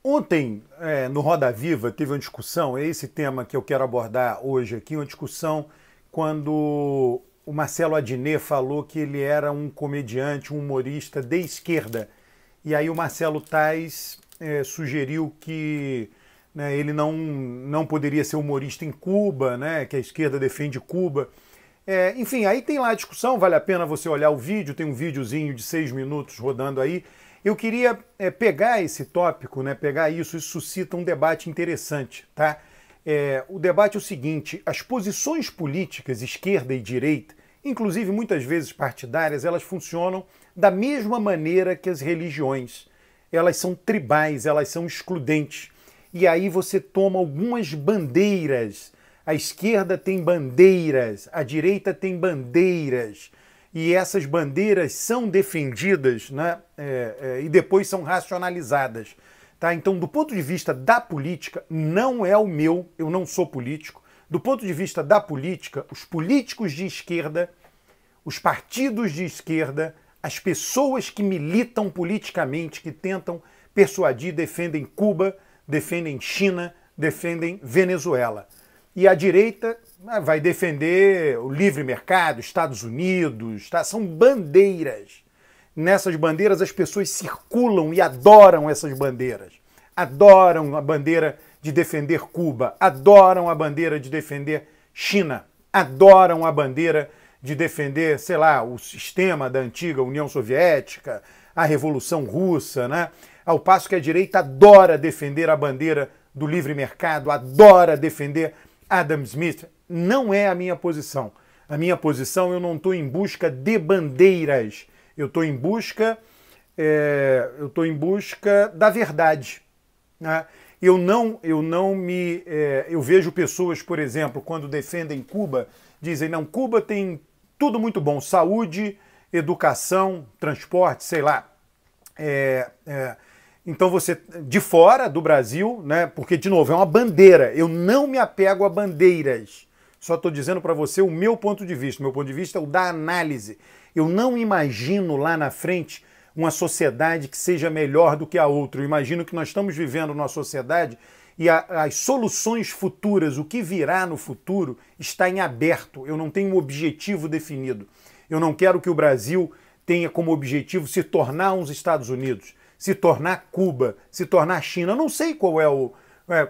Ontem, no Roda Viva, teve uma discussão, é esse tema que eu quero abordar hoje aqui, uma discussão quando o Marcelo Adnet falou que ele era um comediante, um humorista de esquerda. E aí o Marcelo Tais sugeriu que ele não poderia ser humorista em Cuba, né, que a esquerda defende Cuba. Enfim, aí tem lá a discussão, vale a pena você olhar o vídeo, tem um videozinho de 6 minutos rodando aí. Eu queria pegar esse tópico, pegar isso suscita um debate interessante, tá? O debate é o seguinte: as posições políticas, esquerda e direita, inclusive muitas vezes partidárias, elas funcionam da mesma maneira que as religiões. Elas são tribais, elas são excludentes. E aí você toma algumas bandeiras. A esquerda tem bandeiras, a direita tem bandeiras. E essas bandeiras são defendidas, e depois são racionalizadas. Tá? Então, do ponto de vista da política, não é o meu, eu não sou político. Do ponto de vista da política, os políticos de esquerda, os partidos de esquerda, as pessoas que militam politicamente, que tentam persuadir, defendem Cuba, defendem China, defendem Venezuela. E a direita vai defender o livre mercado, Estados Unidos, tá? São bandeiras. Nessas bandeiras as pessoas circulam e adoram essas bandeiras. Adoram a bandeira de defender Cuba, adoram a bandeira de defender China, adoram a bandeira de defender, sei lá, o sistema da antiga União Soviética, a Revolução Russa, né? Ao passo que a direita adora defender a bandeira do livre mercado, adora defender Adam Smith. Não é a minha posição. A minha posição, eu não estou em busca de bandeiras. Eu estou em busca da verdade. Né? Eu vejo pessoas, por exemplo, quando defendem Cuba, dizem, não, Cuba tem tudo muito bom, saúde, educação, transporte, sei lá. Então você, de fora do Brasil, porque, de novo, é uma bandeira, eu não me apego a bandeiras, só estou dizendo para você o meu ponto de vista é o da análise. Eu não imagino lá na frente uma sociedade que seja melhor do que a outra, eu imagino que nós estamos vivendo numa sociedade e as soluções futuras, o que virá no futuro, está em aberto, eu não tenho um objetivo definido. Eu não quero que o Brasil tenha como objetivo se tornar uns Estados Unidos, se tornar Cuba, se tornar China. Eu não sei qual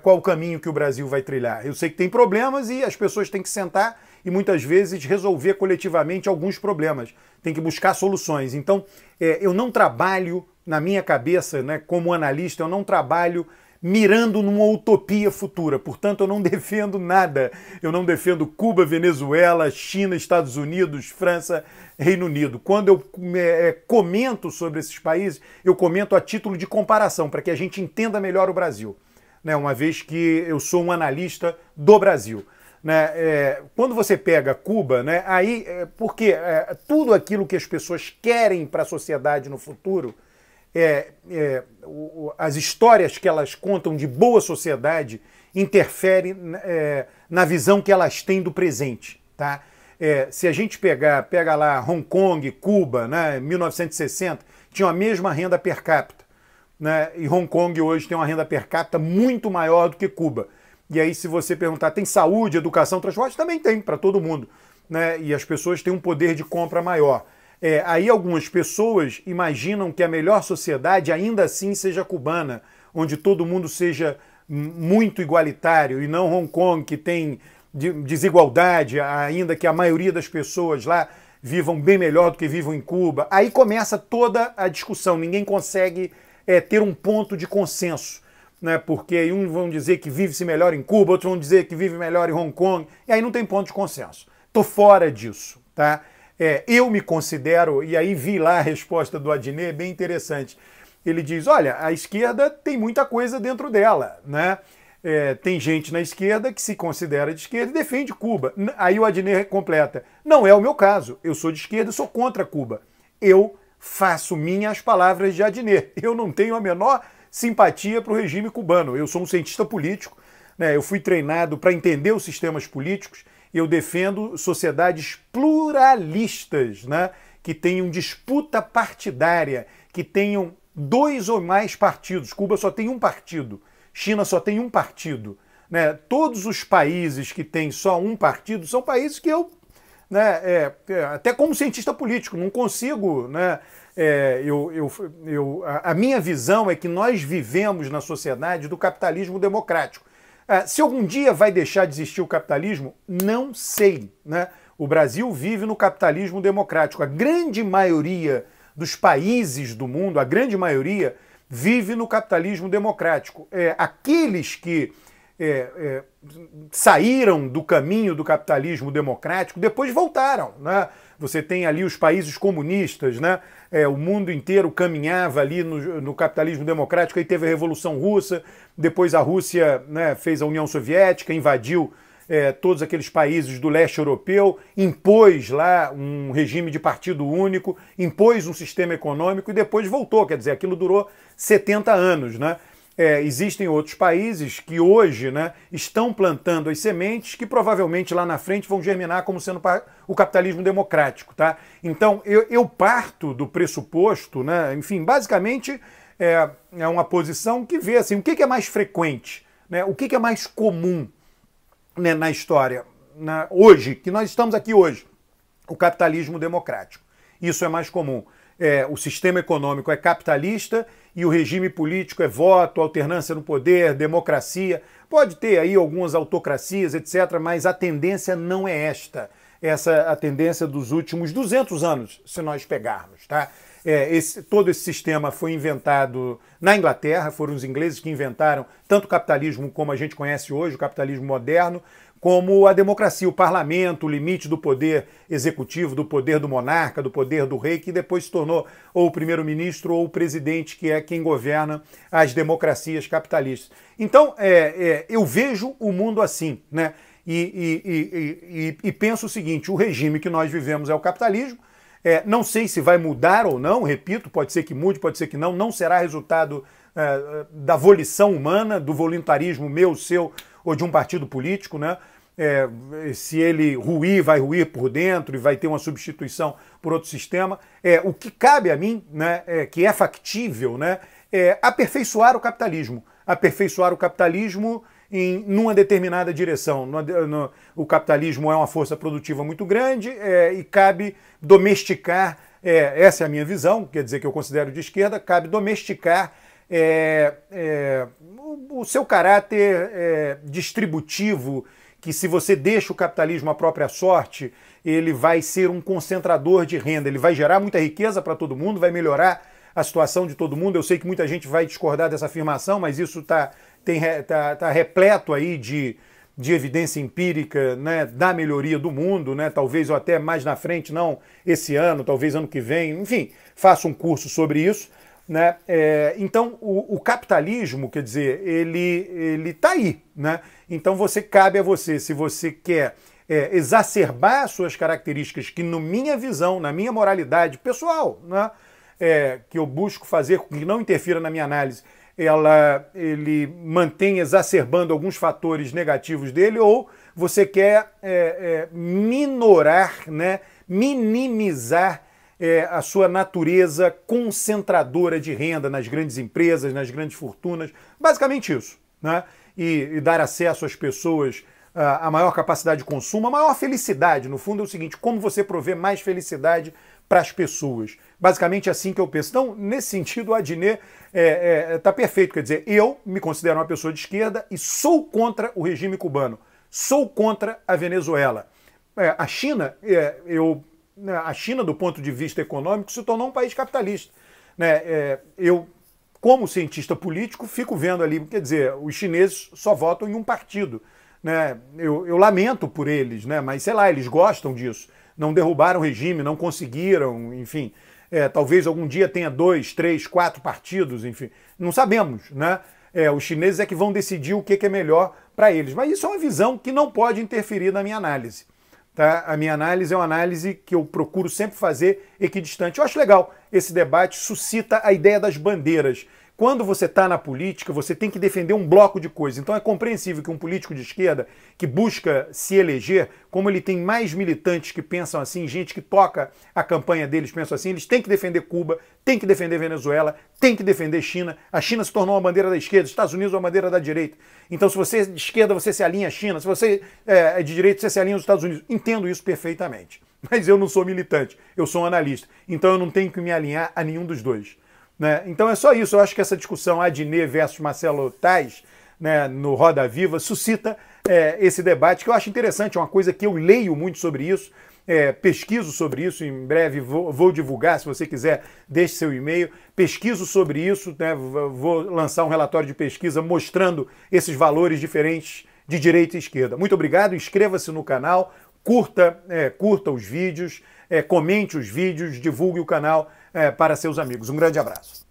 o caminho que o Brasil vai trilhar. Eu sei que tem problemas e as pessoas têm que sentar e muitas vezes resolver coletivamente alguns problemas. Tem que buscar soluções. Então, eu não trabalho na minha cabeça, como analista, eu não trabalho mirando numa utopia futura. Portanto, eu não defendo nada. Eu não defendo Cuba, Venezuela, China, Estados Unidos, França, Reino Unido. Quando eu comento sobre esses países, eu comento a título de comparação, para que a gente entenda melhor o Brasil, uma vez que eu sou um analista do Brasil. Quando você pega Cuba, porque tudo aquilo que as pessoas querem para a sociedade no futuro, as histórias que elas contam de boa sociedade interferem na visão que elas têm do presente. Tá? Se a gente pega lá Hong Kong, Cuba, 1960, tinham a mesma renda per capita. E Hong Kong hoje tem uma renda per capita muito maior do que Cuba. E aí, se você perguntar, tem saúde, educação, transporte? Também tem, para todo mundo. E as pessoas têm um poder de compra maior. Aí algumas pessoas imaginam que a melhor sociedade ainda assim seja cubana, onde todo mundo seja muito igualitário, e não Hong Kong, que tem desigualdade, ainda que a maioria das pessoas lá vivam bem melhor do que vivam em Cuba. Aí começa toda a discussão, ninguém consegue ter um ponto de consenso, porque uns vão dizer que vive-se melhor em Cuba, outros vão dizer que vive melhor em Hong Kong, e aí não tem ponto de consenso. Estou fora disso, tá? Eu me considero, e aí vi lá a resposta do Adnet, bem interessante. Ele diz, olha, a esquerda tem muita coisa dentro dela, tem gente na esquerda que se considera de esquerda e defende Cuba. Aí o Adnet completa, não é o meu caso, eu sou de esquerda e sou contra Cuba. Eu faço minhas palavras de Adnet, eu não tenho a menor simpatia para o regime cubano, eu sou um cientista político, eu fui treinado para entender os sistemas políticos, eu defendo sociedades pluralistas, que tenham disputa partidária, que tenham 2 ou mais partidos. Cuba só tem um partido, China só tem um partido. Né? Todos os países que têm só um partido são países que eu, né, até como cientista político, não consigo, né, a minha visão é que nós vivemos na sociedade do capitalismo democrático. Se algum dia vai deixar de existir o capitalismo, não sei. Né? O Brasil vive no capitalismo democrático. A grande maioria dos países do mundo, a grande maioria, vive no capitalismo democrático. Aqueles que saíram do caminho do capitalismo democrático, depois voltaram. Né? Você tem ali os países comunistas, né? O mundo inteiro caminhava ali no capitalismo democrático, aí teve a Revolução Russa, depois a Rússia, né, fez a União Soviética, invadiu todos aqueles países do leste europeu, impôs lá um regime de partido único, impôs um sistema econômico e depois voltou, quer dizer, aquilo durou 70 anos, né? Existem outros países que hoje, né, estão plantando as sementes que provavelmente lá na frente vão germinar como sendo o capitalismo democrático. Tá? Então, eu parto do pressuposto, né, enfim, basicamente é uma posição que vê assim, o que é mais frequente, né, o que é mais comum, né, na história, hoje, que nós estamos aqui hoje, o capitalismo democrático. Isso é mais comum. O sistema econômico é capitalista e o regime político é voto, alternância no poder, democracia. Pode ter aí algumas autocracias, etc., mas a tendência não é esta. Essa é a tendência dos últimos 200 anos, se nós pegarmos. Tá? Todo esse sistema foi inventado na Inglaterra, foram os ingleses que inventaram tanto o capitalismo como a gente conhece hoje, o capitalismo moderno, como a democracia, o parlamento, o limite do poder executivo, do poder do monarca, do poder do rei, que depois se tornou ou o primeiro-ministro ou o presidente, que é quem governa as democracias capitalistas. Então, eu vejo o mundo assim, né? E penso o seguinte, o regime que nós vivemos é o capitalismo. Não sei se vai mudar ou não, repito, pode ser que mude, pode ser que não será resultado da volição humana, do voluntarismo meu, seu ou de um partido político, né? Se ele ruir, vai ruir por dentro e vai ter uma substituição por outro sistema. O que cabe a mim, né, que é factível, né, é aperfeiçoar o capitalismo. Aperfeiçoar o capitalismo numa determinada direção. O capitalismo é uma força produtiva muito grande e cabe domesticar, essa é a minha visão, quer dizer que eu considero de esquerda, cabe domesticar o seu caráter distributivo, que se você deixa o capitalismo à própria sorte, ele vai ser um concentrador de renda, ele vai gerar muita riqueza para todo mundo, vai melhorar a situação de todo mundo. Eu sei que muita gente vai discordar dessa afirmação, mas isso tá repleto aí de evidência empírica, né, da melhoria do mundo, né, talvez ou até mais na frente, não esse ano, talvez ano que vem, enfim, faço um curso sobre isso. Né? Então, o capitalismo, quer dizer, ele está aí. Né? Então, cabe a você, se você quer exacerbar suas características, que na minha visão, na minha moralidade pessoal, né, que eu busco fazer com que não interfira na minha análise, ele mantém exacerbando alguns fatores negativos dele, ou você quer minorar, né, minimizar a sua natureza concentradora de renda nas grandes empresas, nas grandes fortunas, basicamente isso, né? E dar acesso às pessoas a maior capacidade de consumo, a maior felicidade. No fundo é o seguinte, como você prover mais felicidade para as pessoas. Basicamente é assim que eu penso. Então, nesse sentido, o Adnet está perfeito. Quer dizer, eu me considero uma pessoa de esquerda e sou contra o regime cubano. Sou contra a Venezuela. A China, a China, do ponto de vista econômico, se tornou um país capitalista. Né? Eu, como cientista político, fico vendo ali, quer dizer, os chineses só votam em um partido. Né? Eu lamento por eles, né? Mas sei lá, eles gostam disso. Não derrubaram o regime, não conseguiram, enfim. Talvez algum dia tenha 2, 3, 4 partidos, enfim. Não sabemos, né? Os chineses é que vão decidir o que é melhor para eles. Mas isso é uma visão que não pode interferir na minha análise. Tá? A minha análise é uma análise que eu procuro sempre fazer equidistante. Eu acho legal esse debate, suscita a ideia das bandeiras. Quando você está na política, você tem que defender um bloco de coisas. Então é compreensível que um político de esquerda que busca se eleger, como ele tem mais militantes que pensam assim, gente que toca a campanha deles pensa assim, eles têm que defender Cuba, têm que defender Venezuela, têm que defender China. A China se tornou uma bandeira da esquerda, os Estados Unidos uma bandeira da direita. Então se você é de esquerda, você se alinha à China, se você é de direita, você se alinha aos Estados Unidos. Entendo isso perfeitamente. Mas eu não sou militante, eu sou um analista. Então eu não tenho que me alinhar a nenhum dos dois. Né? Então é só isso. Eu acho que essa discussão Adnet versus Marcelo Taz, né, no Roda Viva, suscita esse debate que eu acho interessante. É uma coisa que eu leio muito sobre isso, pesquiso sobre isso. Em breve vou divulgar, se você quiser, deixe seu e-mail. Pesquiso sobre isso, né, vou lançar um relatório de pesquisa mostrando esses valores diferentes de direita e esquerda. Muito obrigado, inscreva-se no canal, curta os vídeos, comente os vídeos, divulgue o canal para seus amigos. Um grande abraço.